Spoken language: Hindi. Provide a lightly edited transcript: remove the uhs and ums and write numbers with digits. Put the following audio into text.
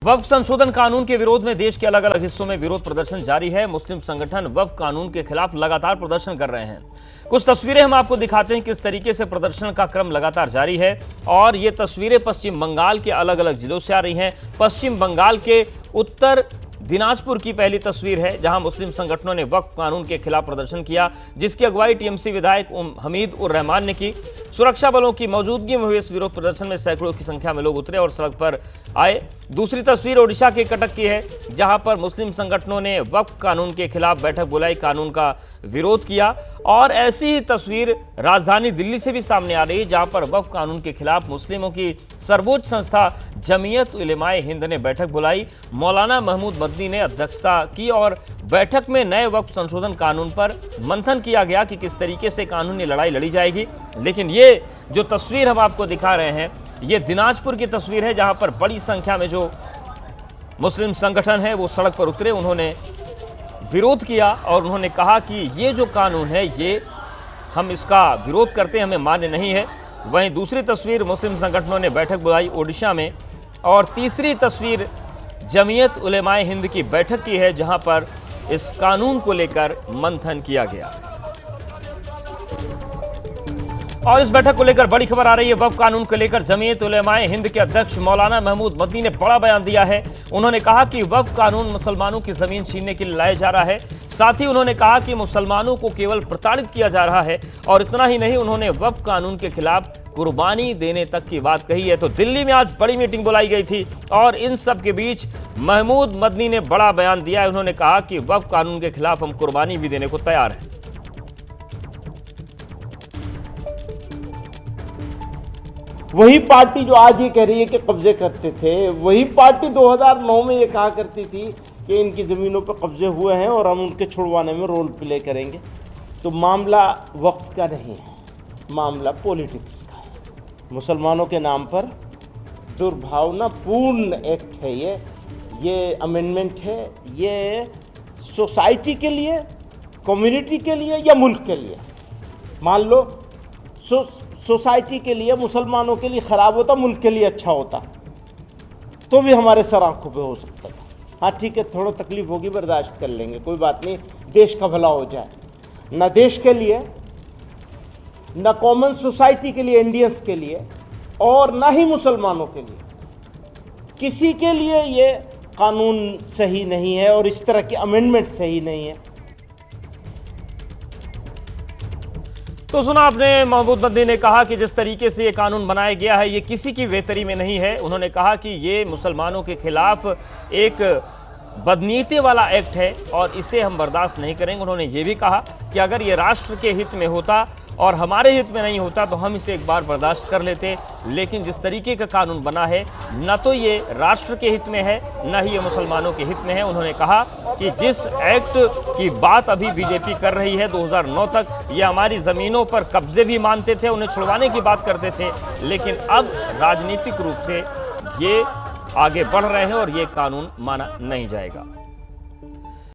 वक्फ संशोधन कानून के विरोध में देश के अलग अलग हिस्सों में विरोध प्रदर्शन जारी है। मुस्लिम संगठन वक्फ कानून के खिलाफ लगातार प्रदर्शन कर रहे हैं। कुछ तस्वीरें हम आपको दिखाते हैं किस तरीके से प्रदर्शन का क्रम लगातार जारी है। और ये तस्वीरें पश्चिम बंगाल के अलग अलग जिलों से आ रही हैं। पश्चिम बंगाल के उत्तर दिनाजपुर की पहली तस्वीर है, जहां मुस्लिम संगठनों ने वक्फ कानून के खिलाफ प्रदर्शन किया, जिसकी अगुवाई टीएमसी विधायक हमीद उर रहमान ने की। सुरक्षा बलों की मौजूदगी में हुए इस विरोध प्रदर्शन में सैकड़ों की संख्या में लोग उतरे और सड़क पर आए। दूसरी तस्वीर ओडिशा के कटक की है, जहां पर मुस्लिम संगठनों ने वक्फ कानून के खिलाफ बैठक बुलाई, कानून का विरोध किया। और ऐसी ही तस्वीर राजधानी दिल्ली से भी सामने आ रही है, जहां पर वक्फ कानून के खिलाफ मुस्लिमों की सर्वोच्च संस्था जमीयत उलेमाए हिंद ने बैठक बुलाई। मौलाना महमूद मदनी ने अध्यक्षता की और बैठक में नए वक्फ संशोधन कानून पर मंथन किया गया कि किस तरीके से कानूनी लड़ाई लड़ी जाएगी। लेकिन ये जो तस्वीर हम आपको दिखा रहे हैं, ये दिनाजपुर की तस्वीर है, जहां पर बड़ी संख्या में जो मुस्लिम संगठन है वो सड़क पर उतरे। उन्होंने विरोध किया और उन्होंने कहा कि ये जो कानून है ये हम इसका विरोध करते हैं, हमें मान्य नहीं है। वहीं दूसरी तस्वीर मुस्लिम संगठनों ने बैठक बुलाई ओडिशा में। और तीसरी तस्वीर जमीयत उलेमाए हिंद की बैठक की है, जहां पर इस कानून को लेकर मंथन किया गया। और इस बैठक को लेकर बड़ी खबर आ रही है। वक्फ कानून को लेकर जमीयत उलेमाए हिंद के अध्यक्ष मौलाना महमूद मदनी ने बड़ा बयान दिया है। उन्होंने कहा कि वक्फ कानून मुसलमानों की जमीन छीनने के लिए लाया जा रहा है। साथ ही उन्होंने कहा कि मुसलमानों को केवल प्रताड़ित किया जा रहा है। और इतना ही नहीं, उन्होंने वक्फ कानून के खिलाफ कुर्बानी देने तक की बात कही है। तो दिल्ली में आज बड़ी मीटिंग बुलाई गई थी और इन सब के बीच महमूद मदनी ने बड़ा बयान दिया है। उन्होंने कहा कि वक्फ कानून के खिलाफ हम कुर्बानी भी देने को तैयार हैं। वही पार्टी जो आज ये कह रही है कि कब्जे करते थे, वही पार्टी 2009 में ये कहा करती थी कि इनकी ज़मीनों पर कब्जे हुए हैं और हम उनके छुड़वाने में रोल प्ले करेंगे। तो मामला वक्फ का नहीं है, मामला पॉलिटिक्स का है। मुसलमानों के नाम पर दुर्भावनापूर्ण एक्ट है ये अमेंडमेंट है। ये सोसाइटी के लिए, कम्युनिटी के लिए या मुल्क के लिए, मान लो सोसाइटी के लिए, मुसलमानों के लिए ख़राब होता, मुल्क के लिए अच्छा होता तो भी हमारे सर आंखों पे हो सकता था। हाँ ठीक है, थोड़ा तकलीफ होगी, बर्दाश्त कर लेंगे, कोई बात नहीं, देश का भला हो जाए। ना देश के लिए, ना कॉमन सोसाइटी के लिए, इंडियंस के लिए, और ना ही मुसलमानों के लिए, किसी के लिए ये कानून सही नहीं है और इस तरह की अमेंडमेंट सही नहीं है। तो सुना आपने, महमूद मदनी ने कहा कि जिस तरीके से ये कानून बनाया गया है ये किसी की बेहतरी में नहीं है। उन्होंने कहा कि ये मुसलमानों के खिलाफ एक बदनीयती वाला एक्ट है और इसे हम बर्दाश्त नहीं करेंगे। उन्होंने ये भी कहा कि अगर ये राष्ट्र के हित में होता और हमारे हित में नहीं होता तो हम इसे एक बार बर्दाश्त कर लेते, लेकिन जिस तरीके का कानून बना है न तो ये राष्ट्र के हित में है न ही ये मुसलमानों के हित में है। उन्होंने कहा कि जिस एक्ट की बात अभी बीजेपी कर रही है, 2009 तक ये हमारी ज़मीनों पर कब्जे भी मानते थे, उन्हें छुड़वाने की बात करते थे, लेकिन अब राजनीतिक रूप से ये आगे बढ़ रहे हैं और ये कानून माना नहीं जाएगा।